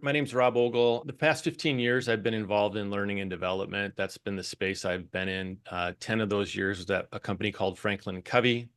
My name's Rob Ogle. The past 15 years, I've been involved in learning and development. That's been the space I've been in. 10 of those years was at a company called Franklin Covey.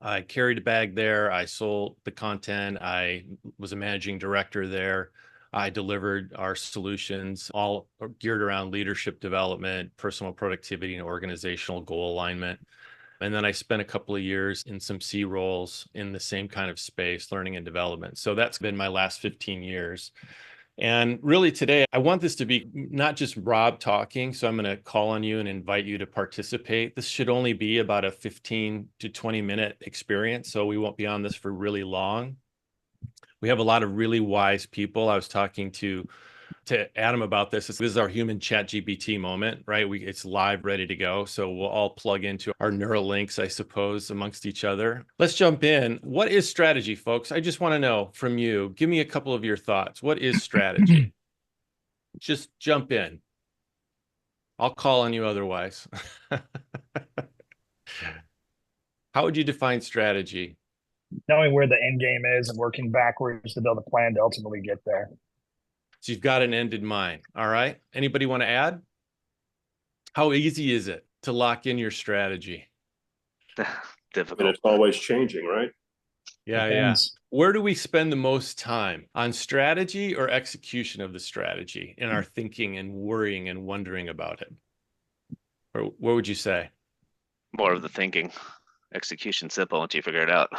I carried a bag there. I sold the content. I was a managing director there. I delivered our solutions, all geared around leadership development, personal productivity, and organizational goal alignment. And then I spent a couple of years in some C roles in the same kind of space, learning and development. So that's been my last 15 years. And really today, I want this to be not just Rob talking. So I'm going to call on you and invite you to participate. This should only be about a 15 to 20-minute experience. So we won't be on this for really long. We have a lot of really wise people. I was talking to Adam about this. This is our human chat GPT moment, right? It's live, ready to go. So we'll all plug into our neural links, I suppose, amongst each other. Let's jump in. What is strategy, folks? I just want to know from you. Give me a couple of your thoughts. What is strategy? Just jump in. I'll call on you otherwise. How would you define strategy? Knowing where the end game is and working backwards to build a plan to ultimately get there. So you've got an end in mind. All right. Anybody want to add? How easy is it to lock in your strategy? And Difficult. it's always changing, right? Yeah, yeah. Depends. Where do we spend the most time on strategy or execution of the strategy in our thinking and worrying and wondering about it? Or what would you say? More of the thinking. Execution simple once you figure it out.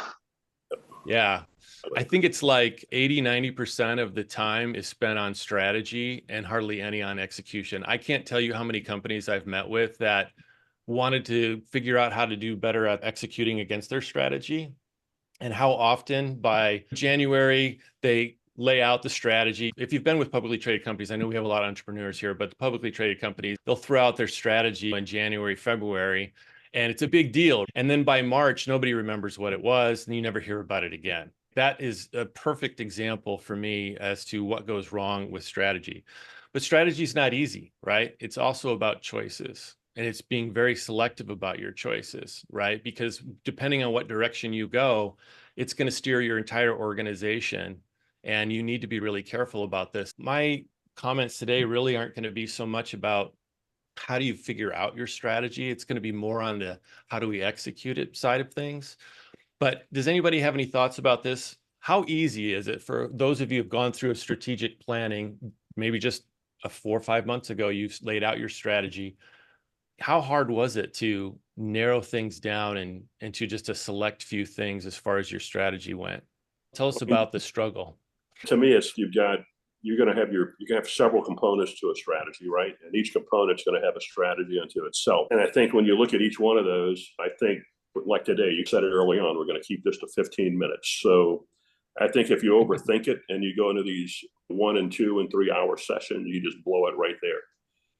Yeah. I think it's like 80-90% of the time is spent on strategy and hardly any on execution. I can't tell you how many companies I've met with that wanted to figure out how to do better at executing against their strategy, and how often by January they lay out the strategy. If you've been with publicly traded companies, I know we have a lot of entrepreneurs here, but the publicly traded companies, they'll throw out their strategy in January, February, and it's a big deal. And then by March, nobody remembers what it was, and you never hear about it again. That is a perfect example for me as to what goes wrong with strategy. But strategy is not easy, right? It's also about choices. And it's being very selective about your choices, right? Because depending on what direction you go, it's going to steer your entire organization. And you need to be really careful about this. My comments today really aren't going to be so much about how do you figure out your strategy. It's going to be more on the how do we execute it side of things. But does anybody have any thoughts about this? How easy is it for those of you who've gone through a strategic planning, maybe just 4 or 5 months ago, you've laid out your strategy. How hard was it to narrow things down and to just a select few things as far as your strategy went? Tell us about the struggle. To me, it's you're going to have several components to a strategy, right? And each component's going to have a strategy unto itself. And I think when you look at each one of those, I think like today, you said it early on, we're going to keep this to 15 minutes. So I think if you overthink it and you go into these 1 and 2 and 3 hour sessions, you just blow it right there.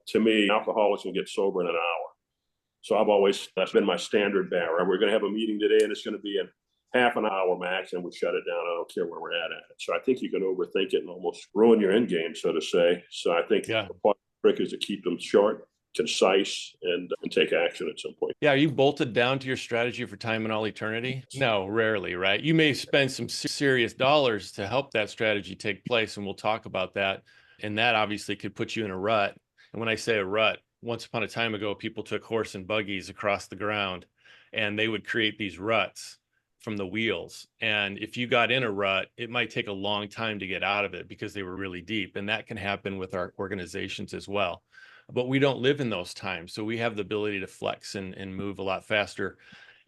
To me, alcoholics can get sober in an hour. So that's been my standard barrier. We're going to have a meeting today and it's going to be in half an hour max and we shut it down. I don't care where we're at it. So I think you can overthink it and almost ruin your end game, so to say. So I think the trick is to keep them short, concise, and take action at some point. Yeah, are you bolted down to your strategy for time and all eternity? No, rarely, right? You may spend some serious dollars to help that strategy take place, and we'll talk about that. And that obviously could put you in a rut. And when I say a rut, once upon a time ago, people took horse and buggies across the ground, and they would create these ruts from the wheels. And if you got in a rut, it might take a long time to get out of it because they were really deep. And that can happen with our organizations as well. But we don't live in those times. So we have the ability to flex and move a lot faster.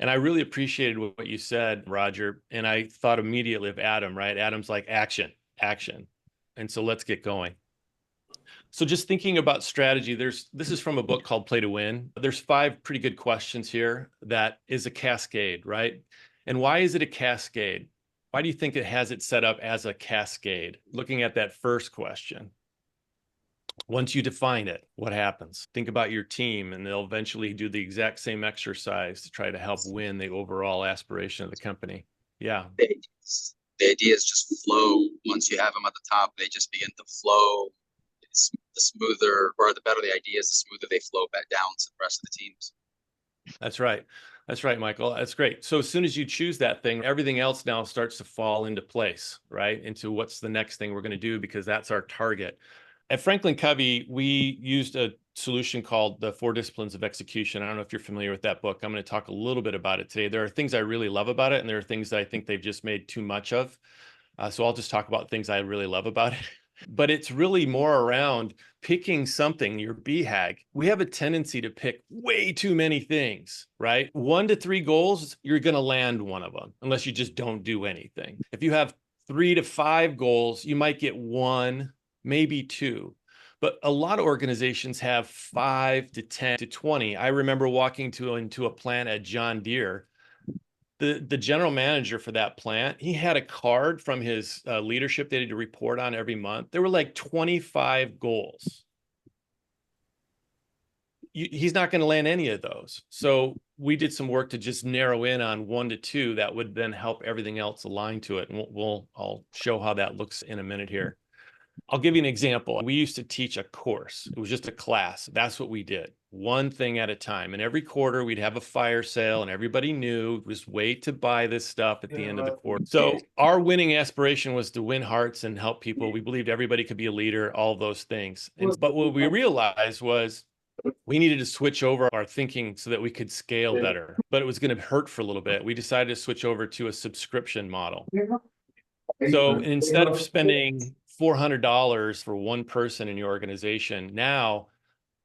And I really appreciated what you said, Roger. And I thought immediately of Adam, right? Adam's like action, action. And so let's get going. So just thinking about strategy, this is from a book called Play to Win. There's 5 pretty good questions here that is a cascade, right? And why is it a cascade? Why do you think it has it set up as a cascade? Looking at that first question. Once you define it, what happens? Think about your team, and they'll eventually do the exact same exercise to try to help win the overall aspiration of the company. Yeah. The ideas just flow. Once you have them at the top, they just begin to flow. The smoother, or the better the ideas, the smoother they flow back down to the rest of the teams. That's right. That's right, Michael. That's great. So as soon as you choose that thing, everything else now starts to fall into place, right? Into what's the next thing we're going to do, because that's our target. At Franklin Covey, we used a solution called the 4 Disciplines of Execution. I don't know if you're familiar with that book. I'm going to talk a little bit about it today. There are things I really love about it, and there are things that I think they've just made too much of. So I'll just talk about things I really love about it. But it's really more around picking something, your BHAG. We have a tendency to pick way too many things, right? 1 to 3 goals, you're going to land one of them, unless you just don't do anything. If you have 3 to 5 goals, you might get 1, maybe 2. But a lot of organizations have 5 to 10 to 20. I remember walking into a plant at John Deere. The general manager for that plant, he had a card from his leadership that he had to report on every month. There were like 25 goals. He's not going to land any of those. So we did some work to just narrow in on 1 to 2 that would then help everything else align to it. And I'll show how that looks in a minute here. I'll give you an example. We used to teach a course. It was just a class. That's what we did, one thing at a time. And every quarter we'd have a fire sale, and everybody knew just wait to buy this stuff at the end of the quarter. So our winning aspiration was to win hearts and help people. We believed everybody could be a leader, all those things. But what we realized was we needed to switch over our thinking so that we could scale better, but it was going to hurt for a little bit. We decided to switch over to a subscription model. So instead of spending $400 for one person in your organization, now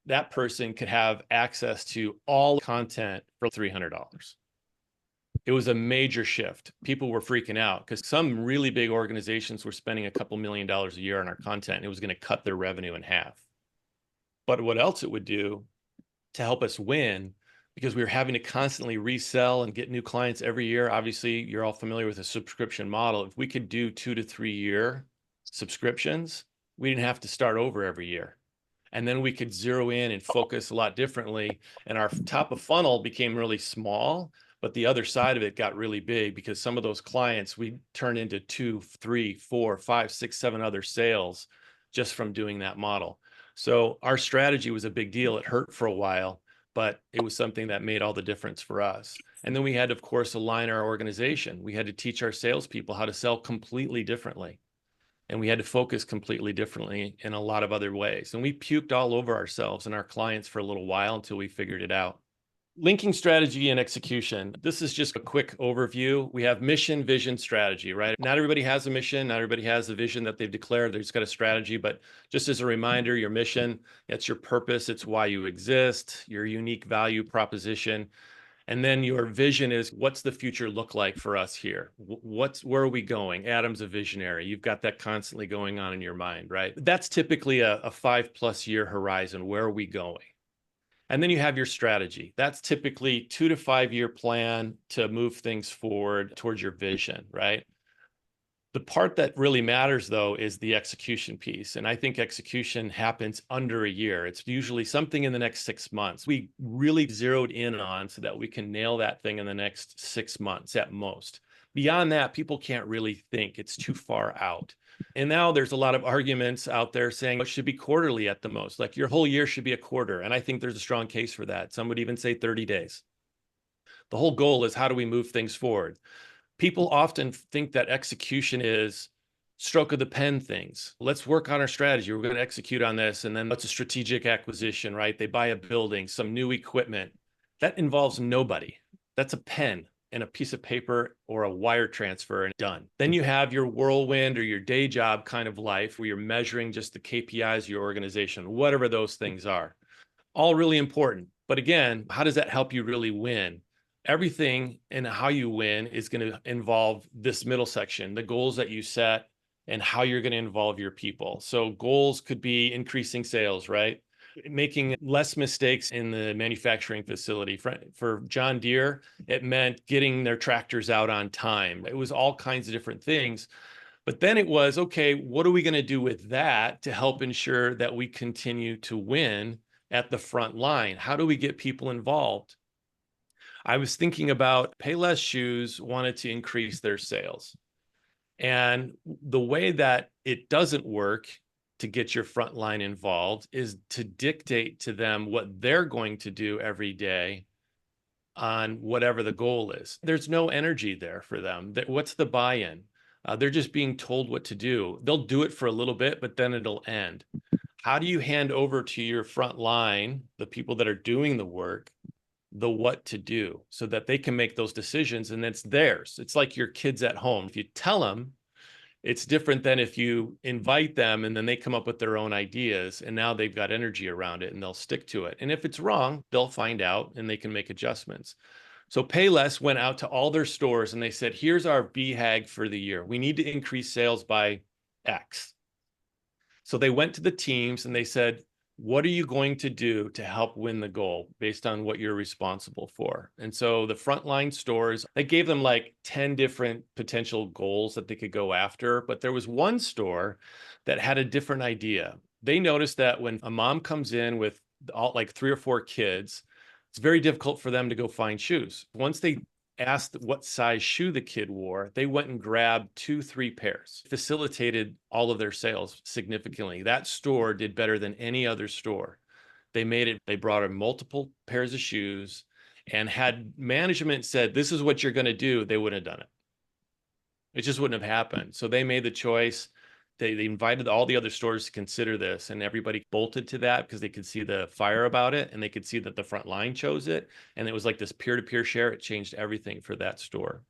that person could have access to all content for $300. It was a major shift. People were freaking out because some really big organizations were spending a couple $1 million a year on our content, and it was going to cut their revenue in half. But what else it would do to help us win, because we were having to constantly resell and get new clients every year. Obviously, you're all familiar with a subscription model. If we could do 2 to 3 year subscriptions, we didn't have to start over every year. And then we could zero in and focus a lot differently. And our top of funnel became really small, but the other side of it got really big, because some of those clients we turned into 2, 3, 4, 5, 6, 7 other sales just from doing that model. So our strategy was a big deal. It hurt for a while, but it was something that made all the difference for us. And then we had, of course, align our organization. We had to teach our salespeople how to sell completely differently. And we had to focus completely differently in a lot of other ways. And we puked all over ourselves and our clients for a little while until we figured it out. Linking strategy and execution. This is just a quick overview. We have mission, vision, strategy, right? Not everybody has a mission. Not everybody has a vision that they've declared. They've just got a strategy. But just as a reminder, your mission, it's your purpose. It's why you exist, your unique value proposition. And then your vision is, what's the future look like for us here? Where are we going? Adam's a visionary. You've got that constantly going on in your mind, right? That's typically a 5+ year horizon. Where are we going? And then you have your strategy. That's typically 2 to 5 year plan to move things forward towards your vision, right? The part that really matters, though, is the execution piece. And I think execution happens under a year. It's usually something in the next 6 months. We really zeroed in on so that we can nail that thing in the next 6 months at most. Beyond that, people can't really think. It's too far out. And now there's a lot of arguments out there saying it should be quarterly at the most. Like your whole year should be a quarter. And I think there's a strong case for that. Some would even say 30 days. The whole goal is, how do we move things forward? People often think that execution is stroke of the pen things. Let's work on our strategy. We're going to execute on this. And then it's a strategic acquisition, right? They buy a building, some new equipment. That involves nobody. That's a pen and a piece of paper or a wire transfer, and done. Then you have your whirlwind or your day job kind of life, where you're measuring just the KPIs of your organization, whatever those things are. All really important. But again, how does that help you really win? Everything in how you win is going to involve this middle section, the goals that you set and how you're going to involve your people. So goals could be increasing sales, right? Making less mistakes in the manufacturing facility. For John Deere, it meant getting their tractors out on time. It was all kinds of different things. But then it was, okay, what are we going to do with that to help ensure that we continue to win at the front line? How do we get people involved? I was thinking about Payless Shoes wanted to increase their sales. And the way that it doesn't work to get your front line involved is to dictate to them what they're going to do every day on whatever the goal is. There's no energy there for them. What's the buy-in? They're just being told what to do. They'll do it for a little bit, but then it'll end. How do you hand over to your front line, the people that are doing the work, the what to do so that they can make those decisions and it's theirs? It's like your kids at home. If you tell them, it's different than if you invite them and then they come up with their own ideas and now they've got energy around it and they'll stick to it. And if it's wrong, they'll find out and they can make adjustments. So Payless went out to all their stores and they said, here's our BHAG for the year. We need to increase sales by X. So they went to the teams and they said, what are you going to do to help win the goal based on what you're responsible for? And so the frontline stores, they gave them like 10 different potential goals that they could go after. But there was one store that had a different idea. They noticed that when a mom comes in with like 3 or 4 kids, it's very difficult for them to go find shoes. Once they asked what size shoe the kid wore, they went and grabbed 2, 3 pairs, facilitated all of their sales significantly. That store did better than any other store. They brought in multiple pairs of shoes, and had management said, this is what you're going to do, they wouldn't have done it. It just wouldn't have happened. So they made the choice. They invited all the other stores to consider this, and everybody bolted to that because they could see the fire about it and they could see that the front line chose it. And it was like this peer-to-peer share. It changed everything for that store.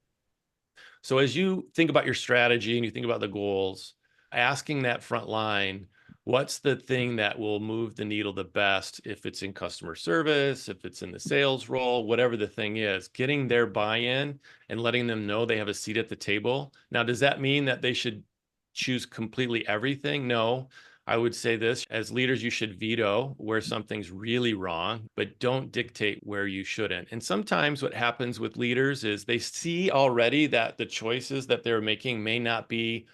So as you think about your strategy and you think about the goals, asking that front line, what's the thing that will move the needle the best? If it's in customer service, if it's in the sales role, whatever the thing is, getting their buy-in and letting them know they have a seat at the table. Now, does that mean that they should choose completely everything? No. I would say this, as leaders, you should veto where something's really wrong, but don't dictate where you shouldn't. And sometimes what happens with leaders is they see already that the choices that they're making may not be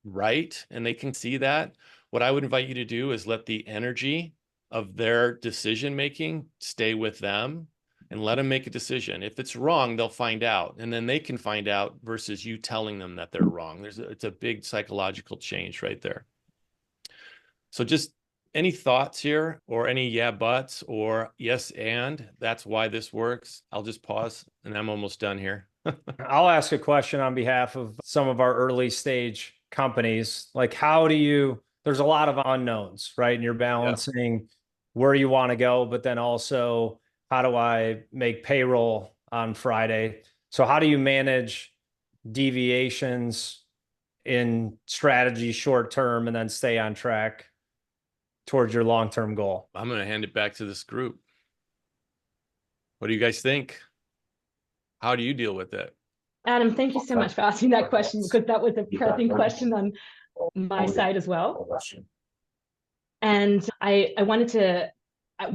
right, and they can see that. What I would invite you to do is let the energy of their decision making stay with them and let them make a decision. If it's wrong, they'll find out, and then they can find out versus you telling them that they're wrong. It's a big psychological change right there. So just any thoughts here, or any yeah buts, or yes and that's why this works? I'll just pause and I'm almost done here. I'll ask a question on behalf of some of our early stage companies. Like, there's a lot of unknowns, right? And you're balancing where you want to go, but then also, how do I make payroll on Friday? So how do you manage deviations in strategy short term and then stay on track towards your long-term goal? I'm going to hand it back to this group. What do you guys think? How do you deal with it? Adam, thank you so much for asking that question, because that was a pressing question on my side as well. And I wanted to,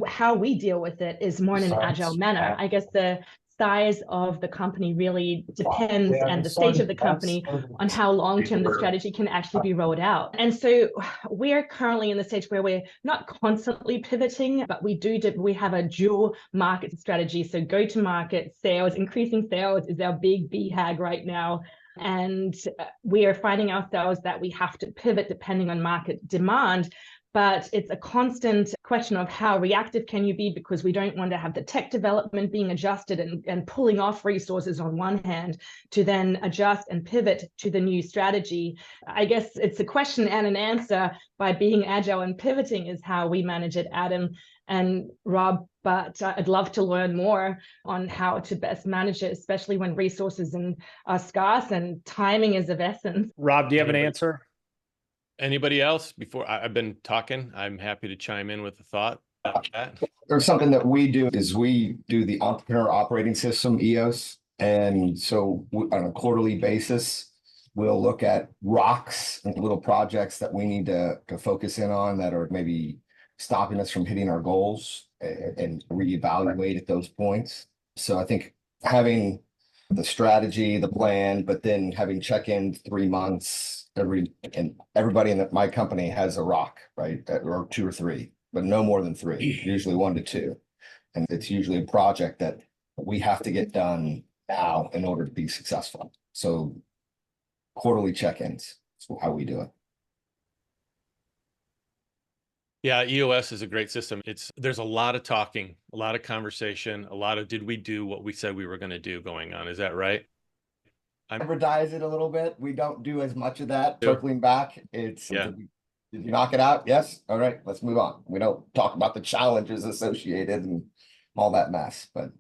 how we deal with it is more in an agile manner. I guess the size of the company really depends, and the stage of the company, on how long-term the strategy can actually be rolled out. And so we're currently in the stage where we're not constantly pivoting, but we have a dual market strategy. So go-to-market sales, increasing sales is our big BHAG right now. And we are finding ourselves that we have to pivot depending on market demand. But it's a constant question of how reactive can you be, because we don't want to have the tech development being adjusted and pulling off resources on one hand to then adjust and pivot to the new strategy. I guess it's a question and an answer. By being agile and pivoting is how we manage it, Adam and Rob. But I'd love to learn more on how to best manage it, especially when resources are scarce and timing is of essence. Rob, do you have an answer? Anybody else? Before I've been talking, I'm happy to chime in with a thought. There's something that we do is we do the entrepreneur operating system, EOS. And so on a quarterly basis, we'll look at rocks and little projects that we need to focus in on that are maybe stopping us from hitting our goals, and reevaluate at those points. So I think having the strategy, the plan, but then having check-in 3 months, and everybody in my company has a rock, right? Or 2 or 3, but no more than 3, usually 1 to 2. And it's usually a project that we have to get done now in order to be successful. So quarterly check-ins is how we do it. Yeah, EOS is a great system. There's a lot of talking, a lot of conversation, a lot of did we do what we said we were going to do going on. Is that right? Hybridize it a little bit. We don't do as much of that. Yeah. Circling back, Yeah. did you knock it out? Yes. All right, let's move on. We don't talk about the challenges associated and all that mess, but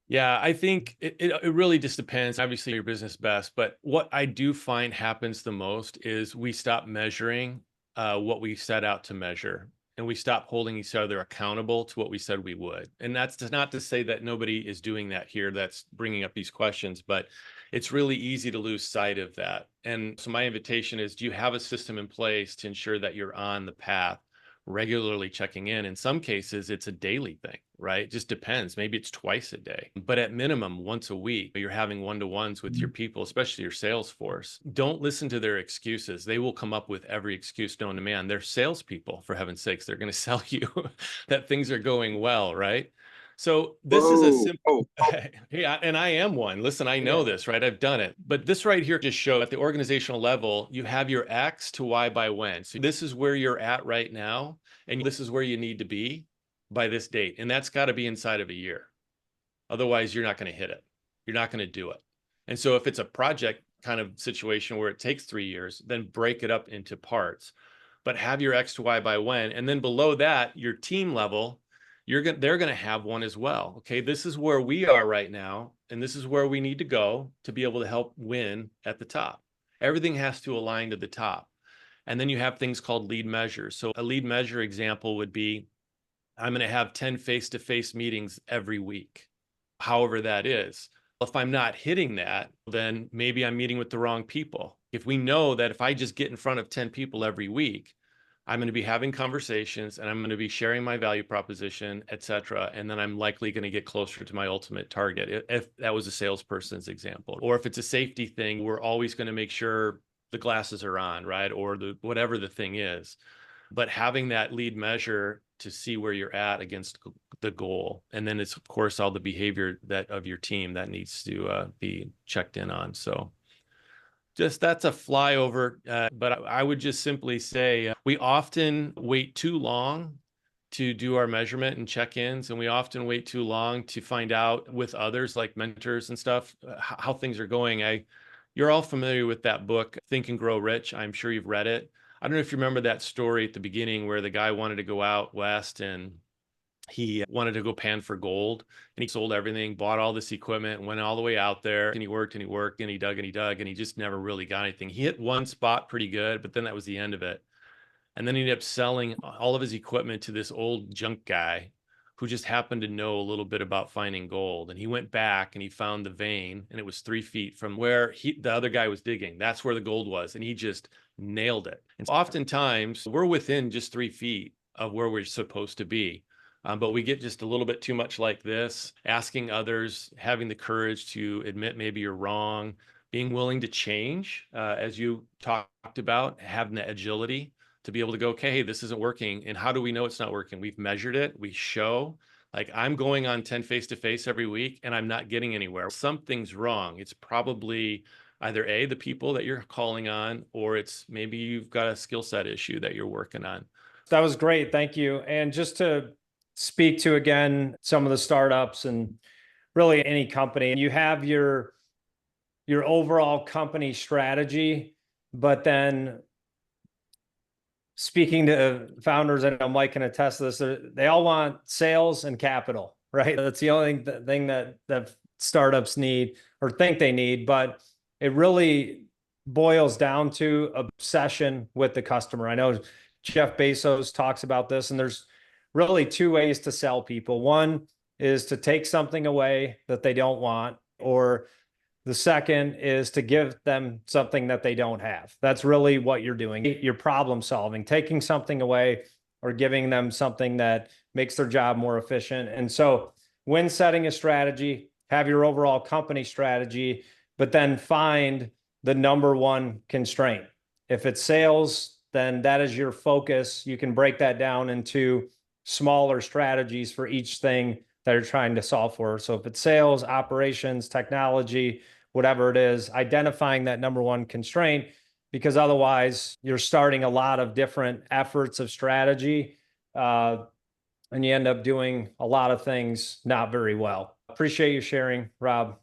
Yeah, I think it really just depends. Obviously, your business best, but what I do find happens the most is we stop measuring what we set out to measure, and we stop holding each other accountable to what we said we would. And that's not to say that nobody is doing that here that's bringing up these questions, but it's really easy to lose sight of that. And so my invitation is, do you have a system in place to ensure that you're on the path, regularly checking in? In some cases, it's a daily thing, right? It just depends. Maybe it's twice a day, but at minimum, once a week, you're having one-to-ones with your people, especially your sales force. Don't listen to their excuses. They will come up with every excuse known to man. They're salespeople, for heaven's sakes. They're going to sell you that things are going well, right? So this is a simple, yeah, and I am one. Listen, I know this, right? I've done it. But this right here just shows at the organizational level, you have your X to Y by when. So this is where you're at right now, and this is where you need to be by this date. And that's got to be inside of a year. Otherwise, you're not going to hit it. You're not going to do it. And so if it's a project kind of situation where it takes 3 years, then break it up into parts. But have your X to Y by when. And then below that, your team level, they're going to have one as well. Okay, this is where we are right now, and this is where we need to go to be able to help win at the top. Everything has to align to the top. And then you have things called lead measures. So a lead measure example would be, I'm going to have 10 face-to-face meetings every week, however that is. If I'm not hitting that, then maybe I'm meeting with the wrong people. If we know that if I just get in front of 10 people every week, I'm going to be having conversations and I'm going to be sharing my value proposition, et cetera. And then I'm likely going to get closer to my ultimate target. If that was a salesperson's example, or if it's a safety thing, we're always going to make sure the glasses are on, right? Or whatever the thing is. But having that lead measure to see where you're at against the goal. And then it's, of course, all the behavior of your team that needs to be checked in on. So that's a flyover, but I would just simply say we often wait too long to do our measurement and check-ins, and we often wait too long to find out with others like mentors and stuff how things are going. You're all familiar with that book, Think and Grow Rich. I'm sure you've read it. I don't know if you remember that story at the beginning where the guy wanted to go out west and he wanted to go pan for gold, and he sold everything, bought all this equipment, went all the way out there, and he worked and he worked and he dug and he dug, and he just never really got anything. He hit one spot pretty good, but then that was the end of it. And then he ended up selling all of his equipment to this old junk guy who just happened to know a little bit about finding gold. And he went back and he found the vein, and it was 3 feet from where the other guy was digging. That's where the gold was. And he just nailed it. And oftentimes we're within just 3 feet of where we're supposed to be. But we get just a little bit too much like this, asking others, having the courage to admit maybe you're wrong, being willing to change, as you talked about, having the agility to be able to go, okay, hey, this isn't working. And how do we know it's not working? We've measured it. We show, like, I'm going on 10 face-to-face every week and I'm not getting anywhere. Something's wrong. It's probably either A, the people that you're calling on, or it's maybe you've got a skill set issue that you're working on. That was great. Thank you. And just to speak to, again, some of the startups and really any company, you have your overall company strategy, but then speaking to founders, I know Mike can attest to this, they all want sales and capital, right? That's the only thing that startups need or think they need, but it really boils down to obsession with the customer. I know Jeff Bezos talks about this, and there's really 2 ways to sell people. One is to take something away that they don't want, or the second is to give them something that they don't have. That's really what you're doing. You're problem solving, taking something away or giving them something that makes their job more efficient. And so when setting a strategy, have your overall company strategy, but then find the number one constraint. If it's sales, then that is your focus. You can break that down into smaller strategies for each thing that you're trying to solve for. So if it's sales, operations, technology, whatever it is, identifying that number one constraint, because otherwise you're starting a lot of different efforts of strategy, and you end up doing a lot of things not very well. Appreciate you sharing, Rob.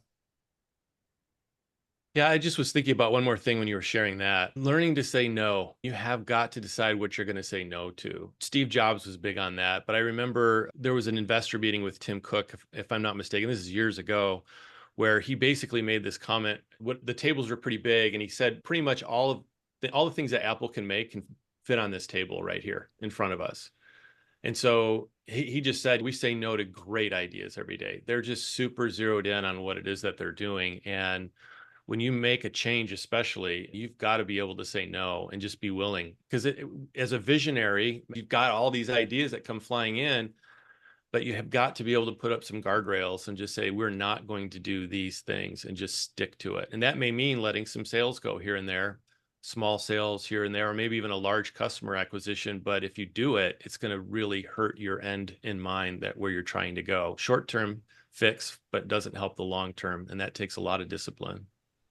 Yeah, I just was thinking about one more thing when you were sharing that. Learning to say no. You have got to decide what you're going to say no to. Steve Jobs was big on that, but I remember there was an investor meeting with Tim Cook, if I'm not mistaken. This is years ago, where he basically made this comment. What the tables were pretty big, and he said pretty much all the things that Apple can make can fit on this table right here in front of us. And so he just said, we say no to great ideas every day. They're just super zeroed in on what it is that they're doing. And when you make a change, especially, you've got to be able to say no and just be willing. Because as a visionary, you've got all these ideas that come flying in, but you have got to be able to put up some guardrails and just say, we're not going to do these things, and just stick to it. And that may mean letting some sales go here and there, small sales here and there, or maybe even a large customer acquisition. But if you do it, it's going to really hurt your end in mind, that where you're trying to go. Short-term fix, but doesn't help the long term. And that takes a lot of discipline.